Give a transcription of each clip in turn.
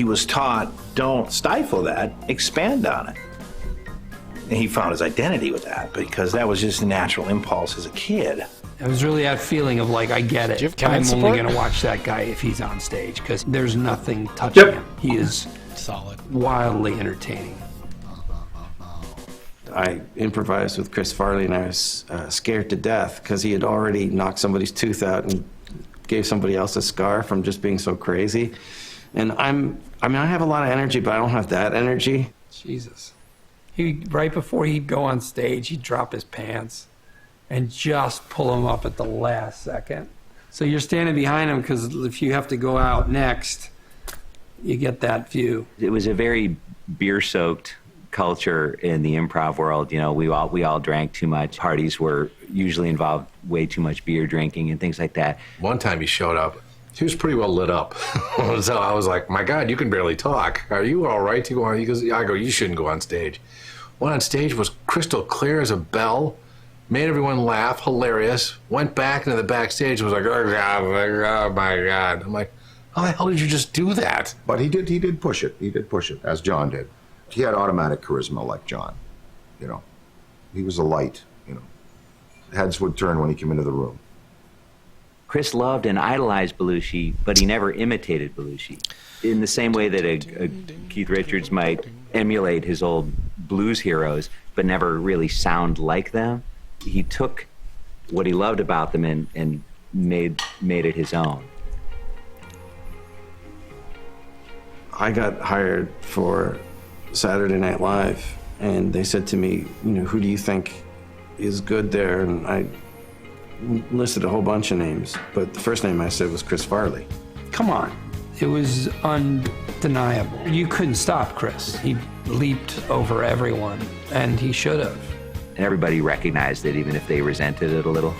was taught, don't stifle that, expand on it. And he found his identity with that because that was just a natural impulse as a kid. It was really that feeling of like, I get it. Do you have I'm support? only going to watch that guy if he's on stage because there's nothing touching him. He is solid, wildly entertaining. I improvised with Chris Farley and I was scared to death because he had already knocked somebody's tooth out and gave somebody else a scar from just being so crazy. And I have a lot of energy, but I don't have that energy. Jesus. Right before he'd go on stage, he'd drop his pants and just pull him up at the last second. So you're standing behind him because if you have to go out next, you get that view. It was a very beer-soaked culture in the improv world. You know, we all drank too much. Parties were usually involved way too much beer drinking and things like that. One time he showed up. He was pretty well lit up. So I was like, my God, you can barely talk. Are you all right to go on? He goes, I go, you shouldn't go on stage. Went on stage, was crystal clear as a bell, made everyone laugh, hilarious. Went back into the backstage, was like, oh God, oh my God. I'm like, how the hell did you just do that? But he did push it. He did push it, as John did. He had automatic charisma like John, you know. He was a light, you know. Heads would turn when he came into the room. Chris loved and idolized Belushi, but he never imitated Belushi. In the same way that a Keith Richards might emulate his old blues heroes, but never really sound like them, he took what he loved about them and made it his own. I got hired for Saturday Night Live, and they said to me, you know, who do you think is good there? And I listed a whole bunch of names, but the first name I said was Chris Farley. Come on. It was undeniable. You couldn't stop Chris. He leaped over everyone, and he should have. And everybody recognized it, even if they resented it a little.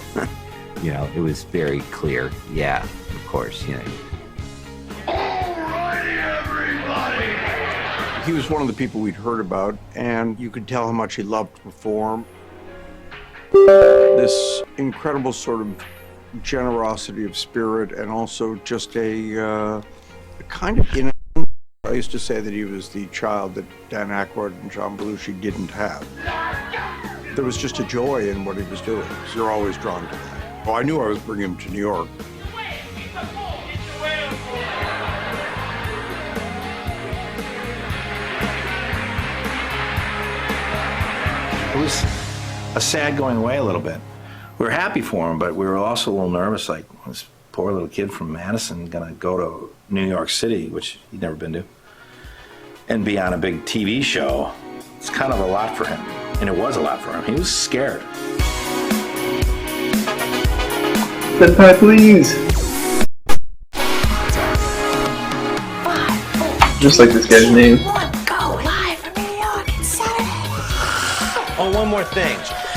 You know, it was very clear. Yeah, of course, you know. He was one of the people we'd heard about, and you could tell how much he loved to perform. This incredible sort of generosity of spirit, and also just a kind of innocence. I used to say that he was the child that Dan Aykroyd and John Belushi didn't have. There was just a joy in what he was doing, so you're always drawn to that. Well, I knew I was bringing him to New York. It was a sad going away a little bit. We were happy for him, but we were also a little nervous, like this poor little kid from Madison gonna go to New York City, which he'd never been to, and be on a big TV show. It's kind of a lot for him, and it was a lot for him. He was scared. Senpai, please! Just like this guy's name. Oh, one more thing.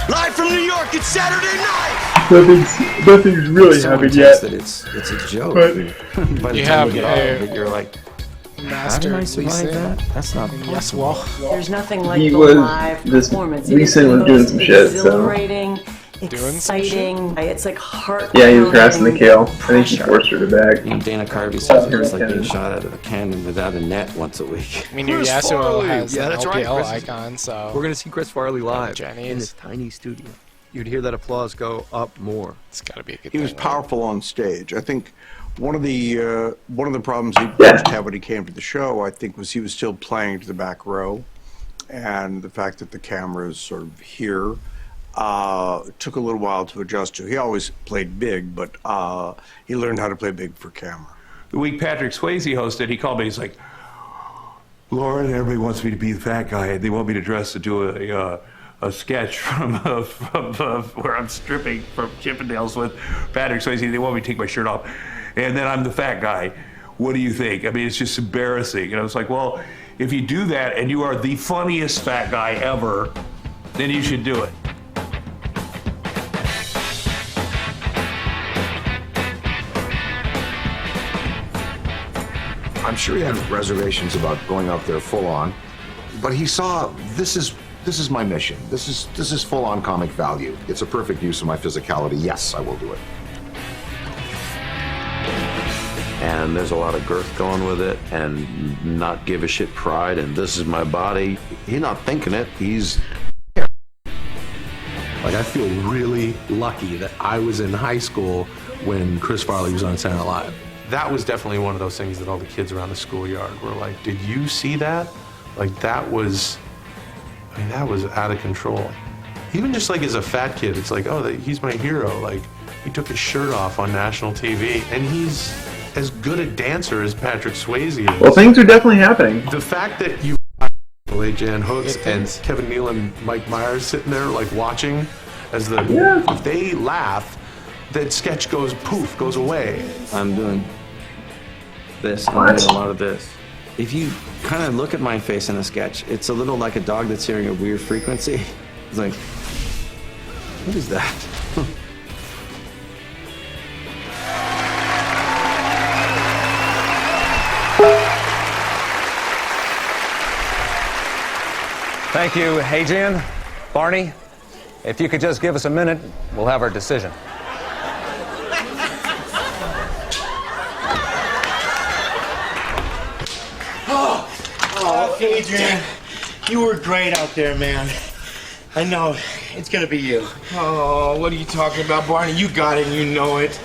Live from New York, it's Saturday night! Nothing's really happened yet. That it's a joke. But by the You time have you get out of it, you're like, Master how did I survive Leeson. that? That's not possible. Yes, well, There's nothing like he the was live this performance. Leeson was doing some shit, so exhilarating, Doing some exciting. It's like heart. yeah, he was grasping the kale. I think he forced her to bag. You know, Dana Carvey says it's like being shot out of a cannon without a net once a week. I mean, your Chris Yasuo Farley. has Yeah, an that's right, LPL Chris. icon, so We're going to see Chris Farley live Jenny's. in this tiny studio. You'd hear that applause go up more. It's got to be a good He thing. was right? powerful on stage. I think one of the problems he first had when he came to the show, I think, was he was still playing to the back row, and the fact that the camera is sort of here took a little while to adjust to. He always played big, but he learned how to play big for camera. The week Patrick Swayze hosted, he called me. He's like, "Lauren, everybody wants me to be the fat guy. They want me to dress to do a sketch from where I'm stripping from Chippendales with Patrick Swayze. They want me to take my shirt off, and then I'm the fat guy. What do you think?" I mean, it's just embarrassing. And I was like, well, if you do that and you are the funniest fat guy ever, then you should do it. I'm sure he had reservations about going out there full on, but he saw this is my mission. This is full on comic value. It's a perfect use of my physicality. Yes, I will do it. and there's a lot of girth going with it, and not give a shit pride, and this is my body. He's not thinking it, he's... Like, I feel really lucky that I was in high school when Chris Farley was on Saturday Night Live. That was definitely one of those things that all the kids around the schoolyard were like, did you see that? Like, that was, I mean, that was out of control. Even just like as a fat kid, it's like, oh, he's my hero. Like, he took his shirt off on national TV, and he's as good a dancer as Patrick Swayze is. Well, things are definitely happening. The fact that you Jan Hooks and Kevin Neal and Mike Myers sitting there like watching as if they laugh, that sketch goes poof, goes away. I'm doing this, I'm doing a lot of this. If you kind of look at my face in a sketch, it's a little like a dog that's hearing a weird frequency. It's like, what is that? Thank you, Hadrian. Barney, if you could just give us a minute, we'll have our decision. Oh, Adrian, you were great out there, man. I know, it's gonna be you. Oh, what are you talking about, Barney? You got it and you know it.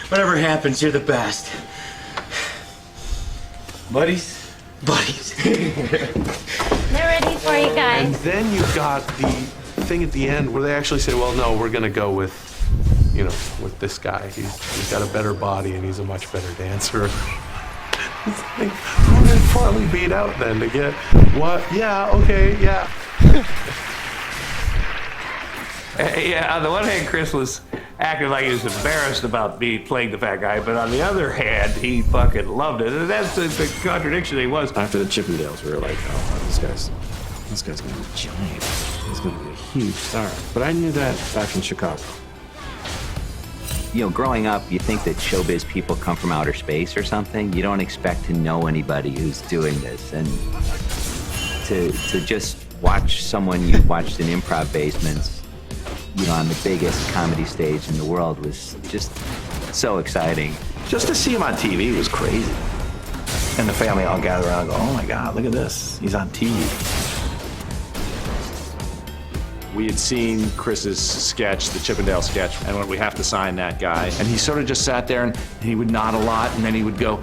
Whatever happens, you're the best. Buddies? Buddies. They're ready for you guys. And then you've got the thing at the end where they actually say, well, no, we're going to go with, you know, with this guy. He's got a better body and he's a much better dancer. It's like, who did Farley beat out then to get what? Yeah, okay, yeah. Yeah, on the one hand, Chris was acting like he was embarrassed about me playing the fat guy, but on the other hand, he fucking loved it. And that's the contradiction he was. After the Chippendales, we were like, oh, this guy's gonna be giant. He's gonna be a huge star. But I knew that back in Chicago. You know, growing up, you think that showbiz people come from outer space or something. You don't expect to know anybody who's doing this. And to just watch someone you watched in improv basements, you know, on the biggest comedy stage in the world was just so exciting. Just to see him on TV was crazy. And the family all gather around and go, oh my God, look at this. He's on TV. We had seen Chris's sketch, the Chippendale sketch, and when we have to sign that guy. And he sort of just sat there and he would nod a lot, and then he would go,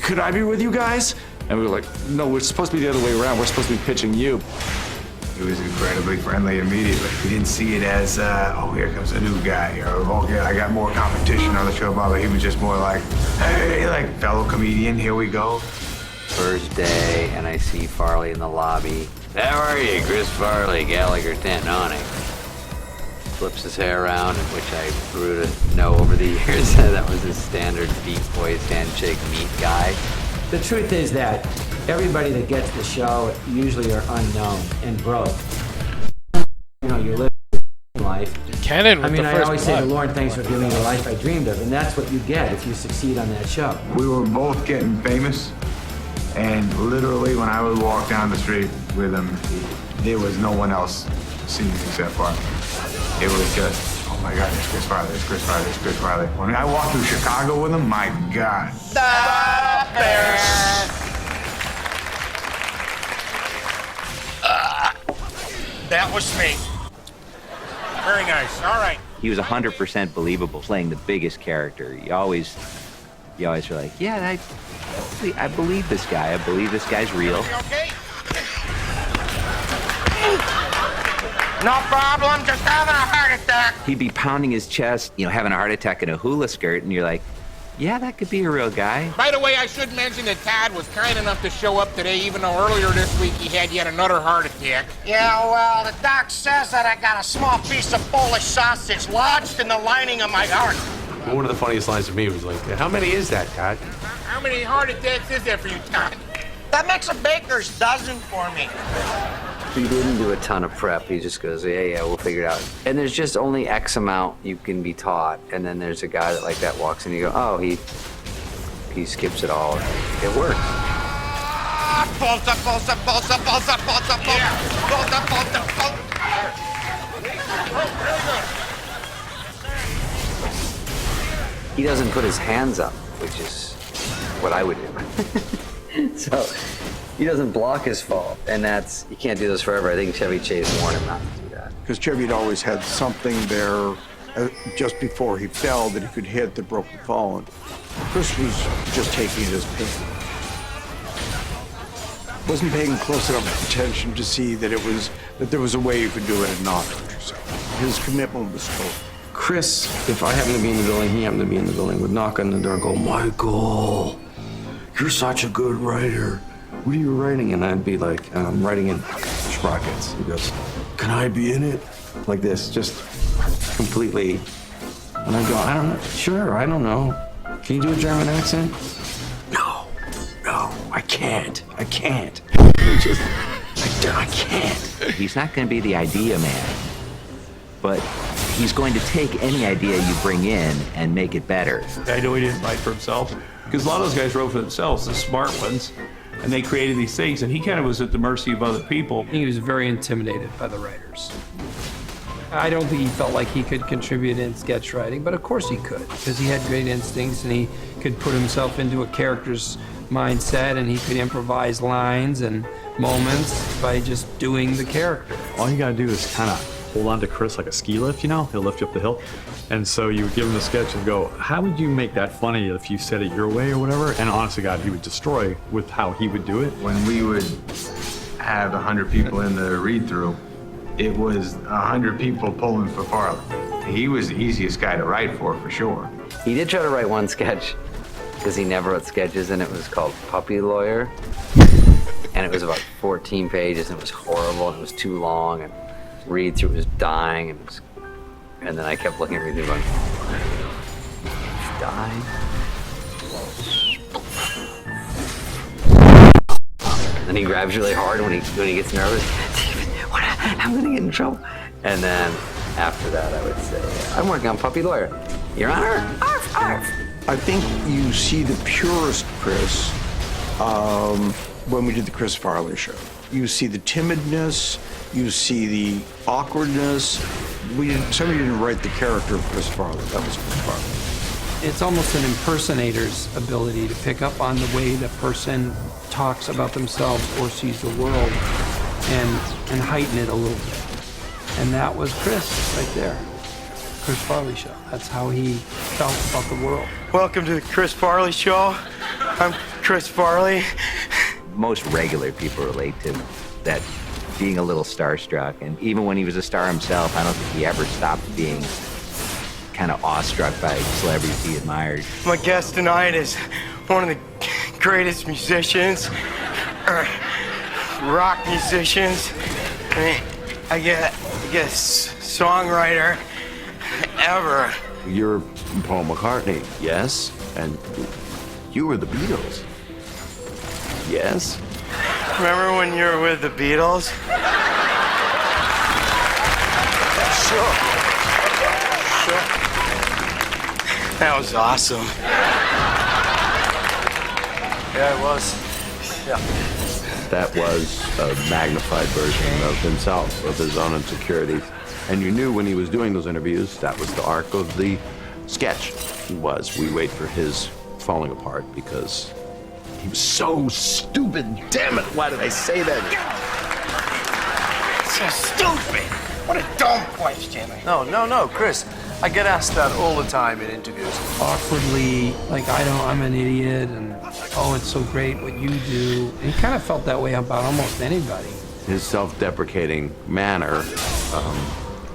could I be with you guys? And we were like, no, we're supposed to be the other way around. We're supposed to be pitching you. He was incredibly friendly immediately. He didn't see it as, oh, here comes a new guy, or, oh, yeah, I got more competition on the show, blah, blah. He was just more like, hey, like, fellow comedian, here we go. First day, and I see Farley in the lobby. How are you, Chris Farley, Gallagher Tantoni? Flips his hair around, which I grew to know over the years. That was his standard deep voice handshake meet guy. The truth is that everybody that gets the show usually are unknown and broke. You know, you live life. Cannon with I mean, the I first always say to blood. Lauren, thanks for giving me the life I dreamed of, and that's what you get if you succeed on that show. We were both getting famous, and literally when I would walk down the street with him, there was no one else seeing me except for him. It was just, oh my God, it's Chris Farley, it's Chris Farley, it's Chris Farley. When I walked through Chicago with him, my God. That was me. Very nice. All right. He was 100% believable playing the biggest character. You always were like, yeah, I believe this guy. I believe this guy's real. Okay. No problem, just having a heart attack. He'd be pounding his chest, you know, having a heart attack in a hula skirt, and you're like, yeah, that could be a real guy. By the way, I should mention that Todd was kind enough to show up today, even though earlier this week he had yet another heart attack. Yeah, well, the doc says that I got a small piece of Polish sausage lodged in the lining of my heart. One of the funniest lines to me was like, how many is that, Todd? How many heart attacks is there for you, Todd? That makes a baker's dozen for me. He didn't do a ton of prep. He just goes, yeah, we'll figure it out. And there's just only X amount you can be taught. And then there's a guy that like that walks in and you go, oh, he skips it all. It works. Bolsa, bolsa, bolsa, bolsa, bolsa, bolsa. Yeah. Bolsa, bolsa, bolsa. Oh, very good. he doesn't put his hands up, which is what I would do. So he doesn't block his fall, and that's, you can't do this forever. I think Chevy Chase warned him not to do that. Because Chevy had always had something there just before he fell that he could hit that broke the fall. And Chris was just taking it as pain. Wasn't paying close enough attention to see that there was a way you could do it and not hurt yourself. His commitment was total. Chris, if I happened to be in the building, he happened to be in the building, would knock on the door and go, Michael, you're such a good writer. What are you writing? And I'd be like, I'm writing in sprockets. He goes, can I be in it? Like this, just completely. And I go, I don't know. Sure, I don't know. Can you do a German accent? No, I can't. I can't. I can't. He's not going to be the idea man, but he's going to take any idea you bring in and make it better. I know he didn't write for himself, because a lot of those guys wrote for themselves, the smart ones, and they created these things, and he kind of was at the mercy of other people. He was very intimidated by the writers. I don't think he felt like he could contribute in sketch writing, but of course he could, because he had great instincts and he could put himself into a character's mindset and he could improvise lines and moments by just doing the character. All you gotta do is kind of hold on to Chris like a ski lift, you know? He'll lift you up the hill. And so you would give him a sketch and go, how would you make that funny if you said it your way or whatever? And honestly, God, he would destroy with how he would do it. When we would have 100 people in the read-through, it was 100 people pulling for Farley. He was the easiest guy to write for sure. He did try to write one sketch, because he never wrote sketches, and it was called Puppy Lawyer. And it was about 14 pages, and it was horrible, and it was too long, and read through it was dying, and then I kept looking at read through going, he's dying? And he grabs really hard when he gets nervous. I'm gonna get in trouble. And then after that, I would say, I'm working on Puppy Lawyer. Your Honor, arf, arf. I think you see the purest Chris when we did the Chris Farley show. You see the timidness, you see the awkwardness. Somebody didn't write the character of Chris Farley. That was Chris Farley. It's almost an impersonator's ability to pick up on the way the person talks about themselves or sees the world and heighten it a little bit. And that was Chris right there. Chris Farley Show. That's how he felt about the world. Welcome to the Chris Farley Show. I'm Chris Farley. Most regular people relate to that, being a little starstruck. And even when he was a star himself, I don't think he ever stopped being kind of awestruck by celebrities he admired. My guest tonight is one of the greatest musicians, rock musicians, I guess songwriter ever. You're Paul McCartney, yes? And you were the Beatles, yes? Remember when you were with the Beatles? Sure. That was awesome. Yeah, it was. Yeah. That was a magnified version of himself, of his own insecurities. And you knew when he was doing those interviews, that was the arc of the sketch. We wait for his falling apart because he was so stupid. Damn it, why did I say that? So stupid. What a dumb question. No, Chris. I get asked that all the time in interviews. Awkwardly, like, I'm an idiot, and oh, it's so great what you do. And he kind of felt that way about almost anybody. His self-deprecating manner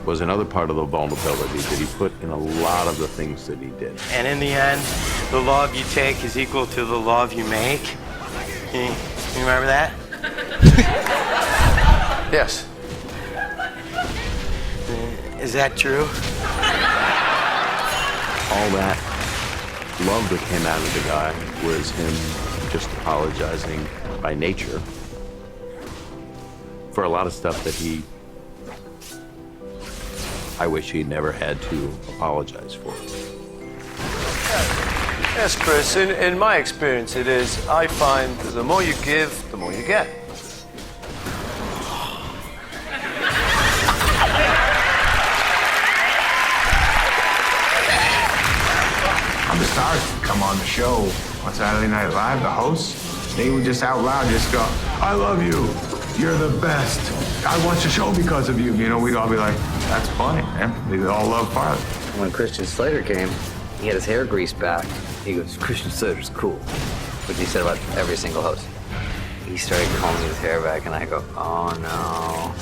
was another part of the vulnerability that he put in a lot of the things that he did. And in the end, the love you take is equal to the love you make. You remember that? Yes. Is that true? All that love that came out of the guy was him just apologizing by nature for a lot of stuff that I wish he never had to apologize for. Yes, Chris. In my experience, it is, I find that the more you give, the more you get. I'm stars would come on the show on Saturday Night Live, the hosts, they would just out loud just go, I love you. You're the best. I watched the show because of you. You know, we'd all be like, that's funny, man. We all love Farley. When Christian Slater came, he had his hair greased back. He goes, Christian Slater's cool, which he said about every single host. He started combing his hair back, and I go, oh no.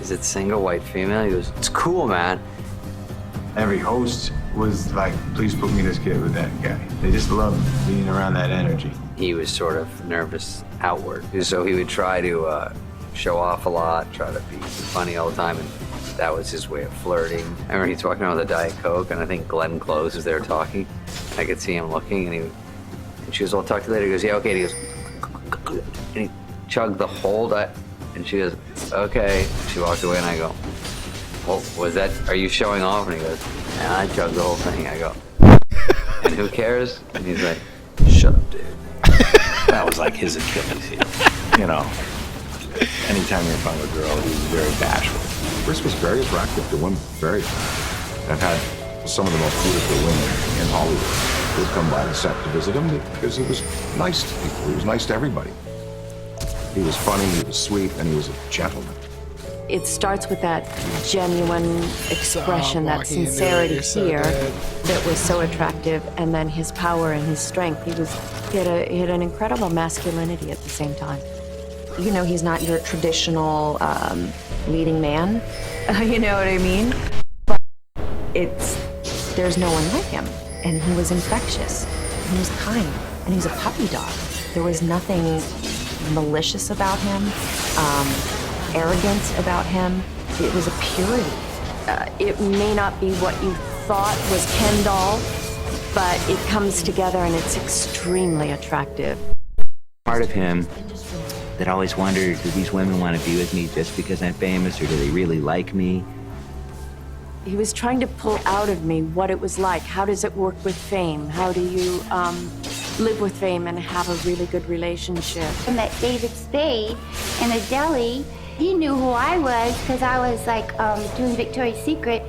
Is it single, white, female? He goes, it's cool, man. Every host was like, please put me this kid with that guy. They just loved being around that energy. He was sort of nervous outward, so he would try to show off a lot, try to be funny all the time, and that was his way of flirting. I remember he's walking around with a Diet Coke, and I think Glenn Close was there talking. I could see him looking, and she was all talk to you later. He goes, yeah, okay. And he goes, and he chugged the whole diet, and she goes, okay. She walked away, and I go, well, was that, are you showing off? And he goes, yeah, I chugged the whole thing. I go, and who cares? And he's like, shut up, dude. That was like his Achilles heel. You know, anytime you're in front of a girl, he was very bashful. Chris was very attractive to women, very attractive, and had some of the most beautiful women in Hollywood who would come by the set to visit him because he was nice to people. He was nice to everybody. He was funny, he was sweet, and he was a gentleman. It starts with that genuine expression, that sincerity here that was so attractive, and then his power and his strength. He had an incredible masculinity at the same time. You know, he's not your traditional leading man, you know what I mean? But there's no one like him, and he was infectious, and he was kind, and he was a puppy dog. There was nothing malicious about him, arrogance about him. It was a purity. It may not be what you thought was Ken doll, but it comes together and it's extremely attractive. Part of him that always wondered, do these women want to be with me just because I'm famous, or do they really like me? He was trying to pull out of me what it was like. How does it work with fame? How do you live with fame and have a really good relationship? I met David Spade in a deli. He knew who I was because I was like doing Victoria's Secret.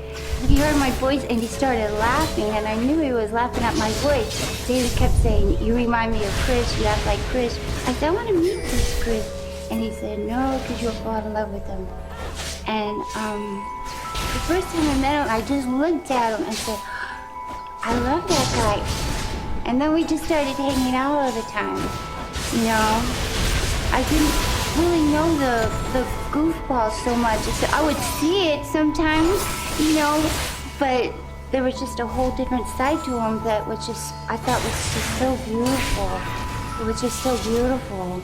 He heard my voice and he started laughing, and I knew he was laughing at my voice. David kept saying, you remind me of Chris, you act like Chris. I said, I want to meet this Chris. And he said, no, because you'll fall in love with him. And the first time I met him, I just looked at him and said, I love that guy. And then we just started hanging out all the time, you know. I didn't really know the goofballs so much. I would see it sometimes, you know, but there was just a whole different side to him that was just, I thought was just so beautiful. It was just so beautiful.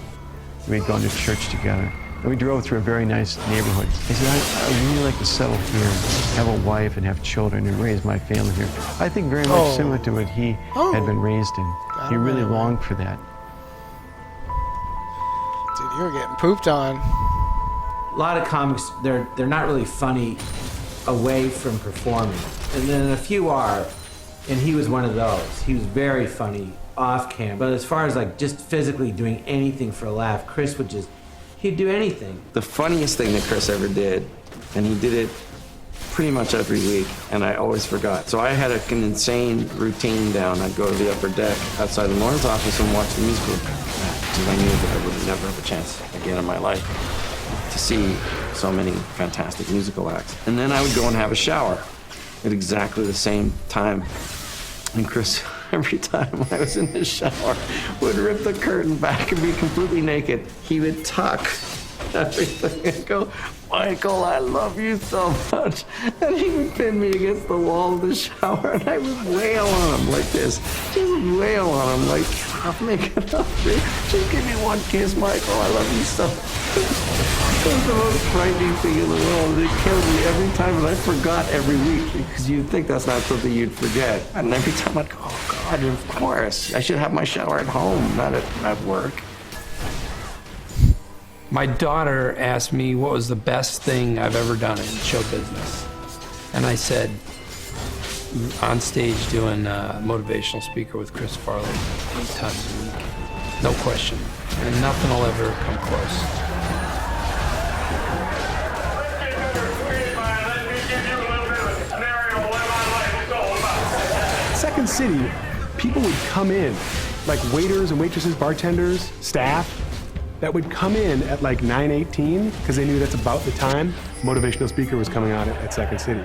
We'd gone to church together, and we drove through a very nice neighborhood. He said, I really like to settle here, have a wife and have children and raise my family here. I think very much similar to what he had been raised in. He really longed for that. Dude, you're getting pooped on. A lot of comics, they're not really funny away from performing. And then a few are, and he was one of those. He was very funny off camera. But as far as like just physically doing anything for a laugh, Chris would just, he'd do anything. The funniest thing that Chris ever did, and he did it pretty much every week, and I always forgot. So I had an insane routine down. I'd go to the upper deck outside of Lauren's office and watch the musical, because I knew that I would never have a chance again in my life to see so many fantastic musical acts. And then I would go and have a shower at exactly the same time. And Chris, every time I was in the shower, would rip the curtain back and be completely naked. He would tuck everything and go, Michael, I love you so much. And he would pin me against the wall of the shower, and I would wail on him like this. Just wail on him like, I'll make it up. Just give me one kiss, Michael. I love you so much. It was the most frightening thing in the world. It killed me every time, and I forgot every week, because you'd think that's not something you'd forget. And every time I'd go, oh God, of course. I should have my shower at home, not at work. My daughter asked me what was the best thing I've ever done in show business. And I said, on stage doing a motivational speaker with Chris Farley 8 times a week. No question. And nothing will ever come close. Second City, people would come in, like waiters and waitresses, bartenders, staff, that would come in at like 9:18 because they knew that's about the time motivational speaker was coming on at Second City.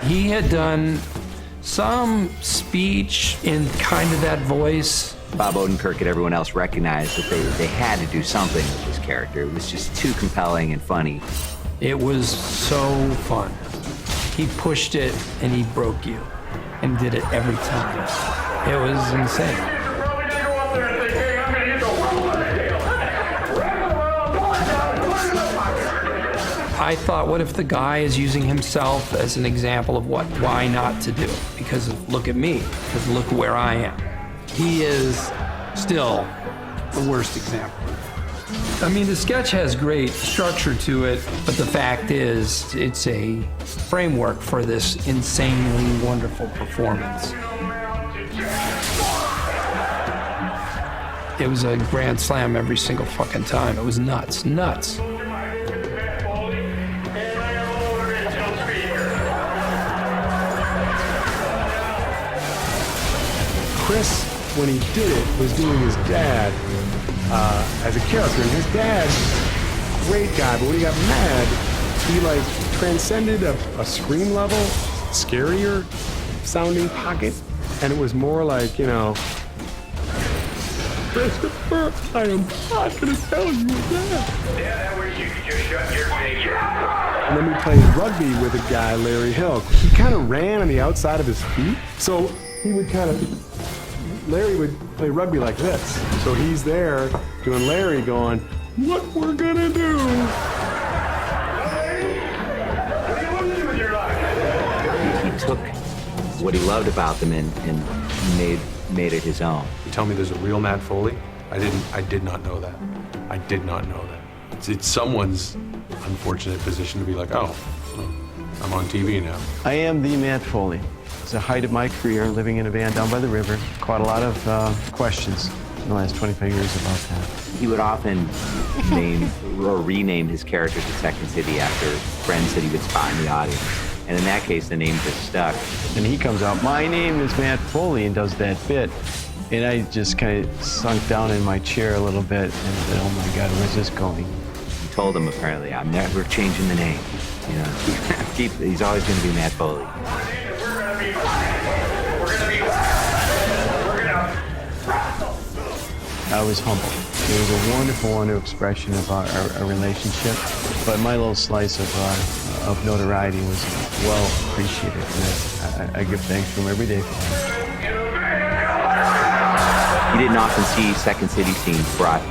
He had done some speech in kind of that voice. Bob Odenkirk and everyone else recognized that they had to do something with this character. It was just too compelling and funny. It was so fun. He pushed it and he broke you and did it every time. It was insane. I thought, what if the guy is using himself as an example of why not to do it? Because look at me, because look where I am. He is still the worst example. I mean, the sketch has great structure to it, but the fact is, it's a framework for this insanely wonderful performance. It was a grand slam every single fucking time. It was nuts, nuts. Chris, when he did it, was doing his dad as a character. And his dad, great guy, but when he got mad, he like transcended a scream level, scarier sounding pocket. And it was more like, you know, Christopher, I am not going to tell you that. Yeah, I wish you could just shut your figure. And then we played rugby with a guy, Larry Hill. He kind of ran on the outside of his feet. So he would kind of, Larry would play rugby like this. So he's there doing Larry going, what we're gonna do. He took what he loved about them and made it his own. You tell me there's a real Matt Foley? I did not know that. I did not know that. It's someone's unfortunate position to be like, oh, I'm on TV now. I am the Matt Foley. It's the height of my career, living in a van down by the river. Caught a lot of questions in the last 25 years about that. He would often name or rename his characters at Second City after friends that he would spot in the audience. And in that case, the name just stuck. And he comes out, my name is Matt Foley, and does that bit. And I just kind of sunk down in my chair a little bit and said, oh my God, where's this going? He told him, apparently, I'm never changing the name. You know, he's always going to be Matt Foley. I was humbled. It was a wonderful, wonderful expression of our relationship, but my little slice of notoriety was well appreciated, and I give thanks to him every day for that. You didn't often see Second City scenes brought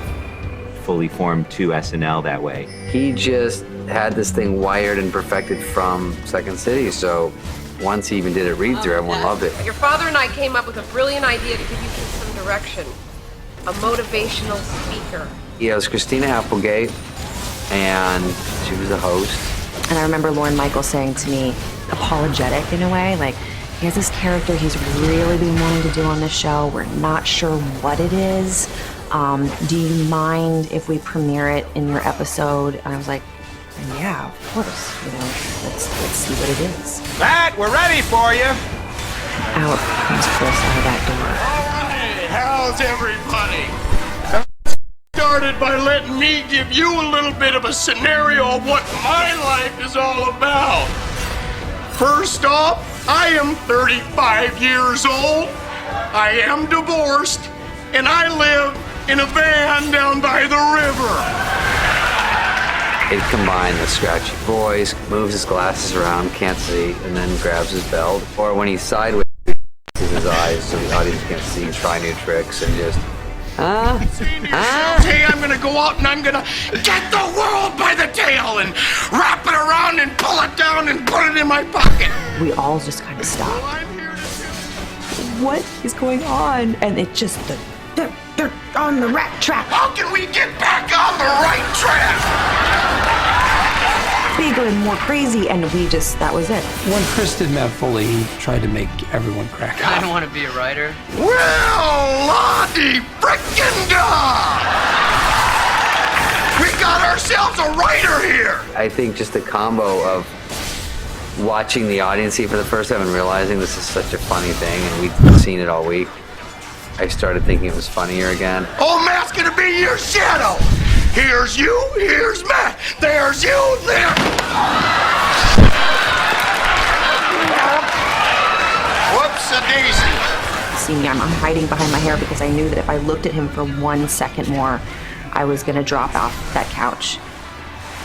fully formed to SNL that way. He just had this thing wired and perfected from Second City, so once he even did it read-through, everyone loved it. Your father and I came up with a brilliant idea to give you some direction. A motivational speaker. Yeah, it was Christina Applegate, and she was the host. And I remember Lorne Michaels saying to me, apologetic in a way, like, he has this character he's really been wanting to do on this show. We're not sure what it is. Do you mind if we premiere it in your episode? And I was like, yeah, of course. You know, let's see what it is. Matt, we're ready for you. Out comes Chris out of that door. How's everybody? Started by letting me give you a little bit of a scenario of what my life is all about. First off, I am 35 years old, I am divorced, and I live in a van down by the river. It combined the scratchy voice, moves his glasses around, can't see, and then grabs his belt. Or when he's sideways, his eyes so the audience can't see, try new tricks, and just, Hey, I'm gonna go out and I'm gonna get the world by the tail and wrap it around and pull it down and put it in my pocket. We all just kind of stopped. What is going on? And it just, they're on the right track. How can we get back on the right track? Bigger and more crazy, and that was it. When Chris did Matt Foley, he tried to make everyone crack up. I don't want to be a writer. Well, Lottie frickin' da! We got ourselves a writer here! I think just the combo of watching the audience see for the first time and realizing this is such a funny thing, and we've seen it all week, I started thinking it was funnier again. Old Matt's gonna be your shadow! Here's you, here's Matt, there's you, there! Whoops-a-daisy. See me, I'm hiding behind my hair because I knew that if I looked at him for 1 second more, I was gonna drop off that couch.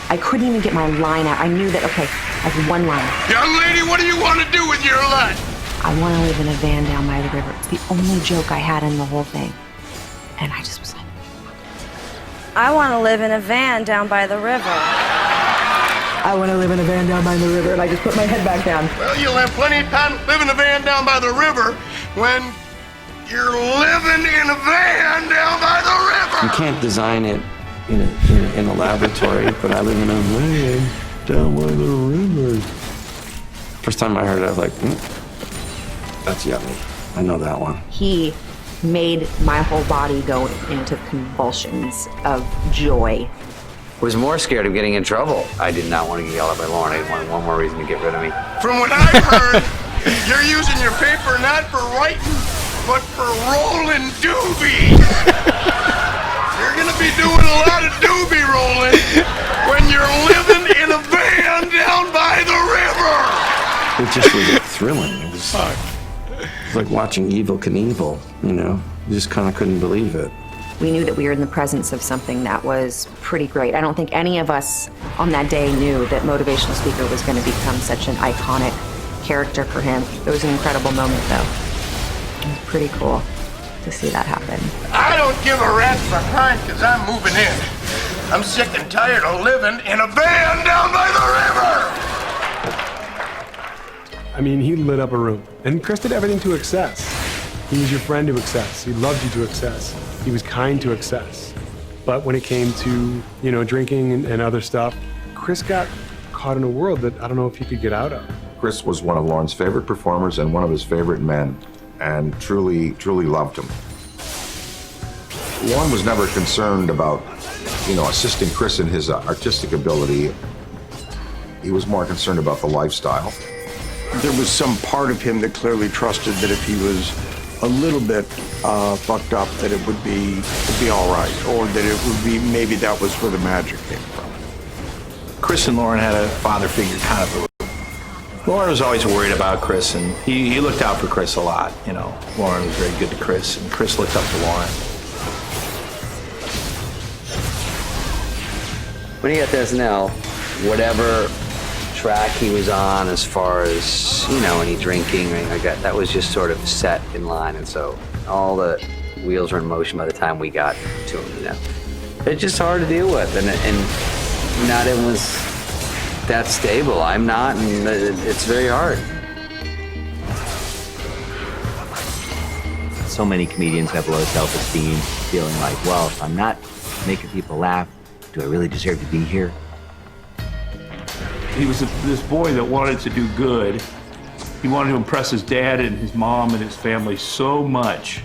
I couldn't even get my line out. I knew that, okay, I have one line. Young lady, what do you want to do with your life? I want to live in a van down by the river. It's the only joke I had in the whole thing. And I just was like, I want to live in a van down by the river. I want to live in a van down by the river, and I just put my head back down. Well, you'll have plenty of time to live in a van down by the river when you're living in a van down by the river. You can't design it in a laboratory, but I live in a van down by the river. First time I heard it, I was like, that's yummy. I know that one. He made my whole body go into convulsions of joy. Was more scared of getting in trouble. I did not want to get yelled at by Lauren. I wanted one more reason to get rid of me. From what I've heard, you're using your paper not for writing, but for rolling doobie. You're gonna be doing a lot of doobie rolling when you're living in a van down by the river. It just was thrilling. It was like watching Evel Knievel, you know? You just kind of couldn't believe it. We knew that we were in the presence of something that was pretty great. I don't think any of us on that day knew that motivational speaker was going to become such an iconic character for him. It was an incredible moment, though. It was pretty cool to see that happen. I don't give a rat's behind because I'm moving in. I'm sick and tired of living in a van down by the river. I mean, he lit up a room. And Chris did everything to excess. He was your friend to excess. He loved you to excess. He was kind to excess. But when it came to, you know, drinking and other stuff, Chris got caught in a world that I don't know if he could get out of. Chris was one of Lauren's favorite performers and one of his favorite men, and truly, truly loved him. Lauren was never concerned about, you know, assisting Chris in his artistic ability. He was more concerned about the lifestyle. There was some part of him that clearly trusted that if he was a little bit fucked up, that it would be all right, or that it would be, maybe that was where the magic came from. Chris and Lauren had a father figure kind of. Lauren was always worried about Chris, and he looked out for Chris a lot. You know, Lauren was very good to Chris, and Chris looked up to Lauren. When he got to SNL, whatever track he was on as far as, you know, any drinking or anything like that, that was just sort of set in line. And so all the wheels were in motion by the time we got to him, you know. It's just hard to deal with, and not everyone's that stable. I'm not, and it's very hard. So many comedians have low self-esteem, feeling like, well, if I'm not making people laugh, do I really deserve to be here? He was this boy that wanted to do good. He wanted to impress his dad and his mom and his family so much.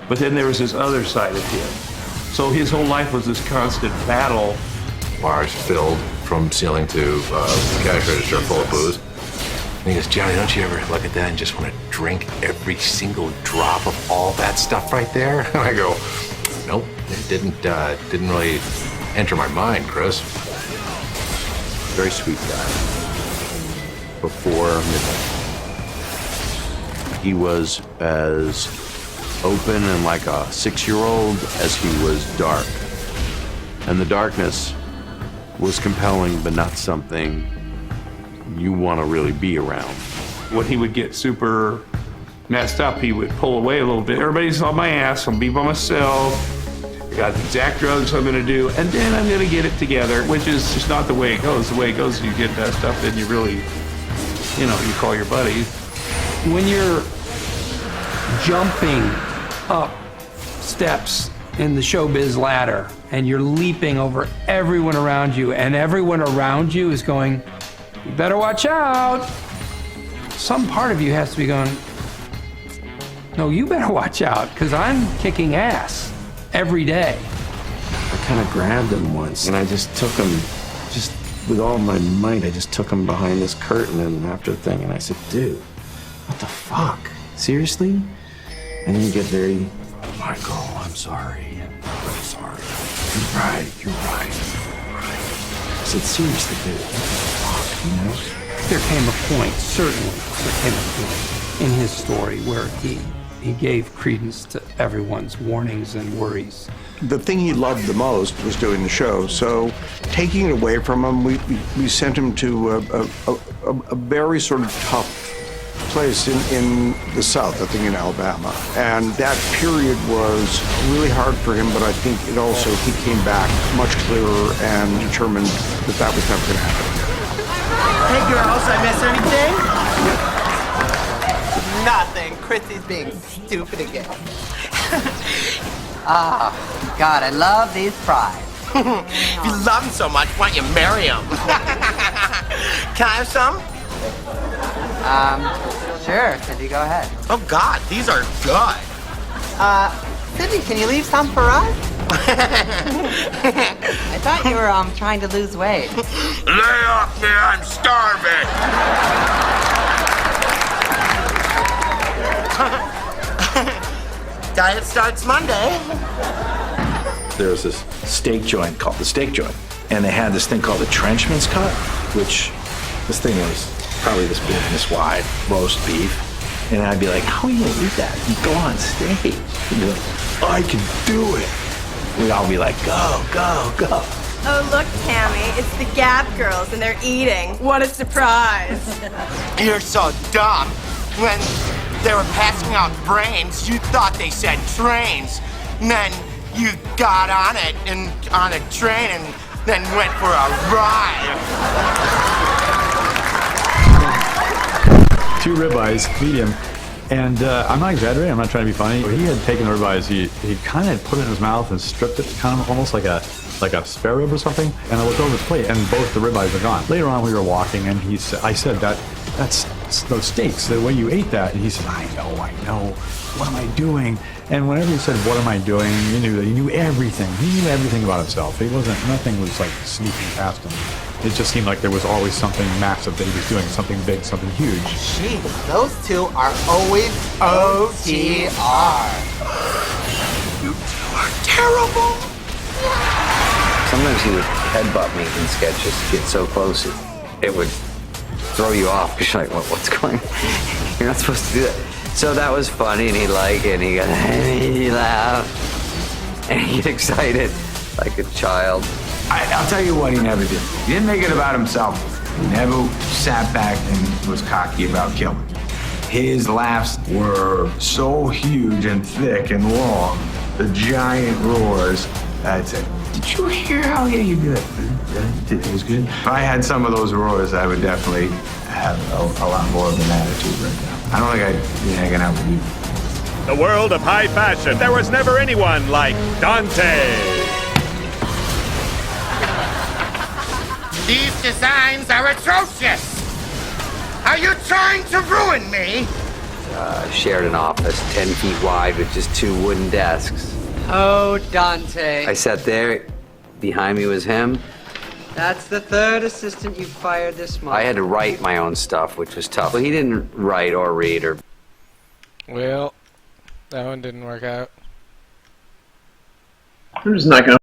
But then there was this other side of him. So his whole life was this constant battle. Bars filled from ceiling to cash register full of booze. And he goes, Johnny, don't you ever look at that and just want to drink every single drop of all that stuff right there? And I go, nope, it didn't really enter my mind, Chris. Very sweet guy. Before midnight, He was as open and like a 6-year-old as he was dark. And the darkness was compelling, but not something you want to really be around. When he would get super messed up, he would pull away a little bit. Everybody's on my ass, I'm be by myself. I got the exact drugs I'm gonna do, and then I'm gonna get it together, which is just not the way it goes. The way it goes is you get messed up, then you really, you know, you call your buddies. When you're jumping up steps in the showbiz ladder and you're leaping over everyone around you, and everyone around you is going, you better watch out. Some part of you has to be going, no, you better watch out, because I'm kicking ass every day. I kind of grabbed him once, and I just took him, just with all my might, I just took him behind this curtain and after the thing, and I said, dude, what the fuck? Seriously? And then you get very, Michael, I'm sorry. I'm sorry. You're right, you're right. I said, seriously, dude, what the fuck, you know? There came a point, certainly, there came a point in his story where he gave credence to everyone's warnings and worries. The thing he loved the most was doing the show, so taking it away from him, we sent him to a very sort of tough place in the South, I think in Alabama. And that period was really hard for him, but I think it also, he came back much clearer and determined that that was never going to happen. Hey girls, I miss anything? Nothing. Chrissy's being stupid again. God, I love these fries. If you love them so much, why don't you marry them? Can I have some? Sure, Cindy, go ahead. Oh God, these are good. Cindy, can you leave some for us? I thought you were trying to lose weight. Lay off me, I'm starving. Diet starts Monday. There was this steak joint called the Steak Joint, and they had this thing called the Trenchman's Cut, which this thing was probably this big and this wide, roast beef. And I'd be like, how are you gonna eat that? You go on stage. You'd be like, I can do it. We'd all be like, go, go, go. Oh, look, Tammy, it's the Gap Girls, and they're eating. What a surprise. You're so dumb. When they were passing out brains, you thought they said trains. And then you got on it and on a train and then went for a ride. 2 ribeyes, medium, and I'm not exaggerating, I'm not trying to be funny. He had taken the ribeyes, he kind of put it in his mouth and stripped it, kind of almost like a spare rib or something, and I looked over his plate, and both the ribeyes were gone. Later on, we were walking, and I said, that's those steaks, the way you ate that, and he said, I know, what am I doing? And whenever he said, what am I doing, you knew that he knew everything. He knew everything about himself. Nothing was like sneaking past him. It just seemed like there was always something massive that he was doing, something big, something huge. Gee, those two are always OTR. You two are terrible. Sometimes he would headbutt me in sketches, get so close it would throw you off. You're like, what's going on? You're not supposed to do that. So that was funny, and he'd like it, and he laughed, and he'd get excited like a child. I'll tell you what he never did. He didn't make it about himself. He never sat back and was cocky about killing. His laughs were so huge and thick and long, the giant roars. I'd say, did you hear how you did it? It was good. If I had some of those roars, I would definitely have a lot more of an attitude right now. I don't think I'd be hanging out with you. The world of high fashion. There was never anyone like Dante. These designs are atrocious. Are you trying to ruin me? Shared an office 10 feet wide with just 2 wooden desks. Oh, Dante. I sat there. Behind me was him. That's the 3rd assistant you fired this month. I had to write my own stuff, which was tough. But he didn't write or read or... Well, that one didn't work out. I'm just not gonna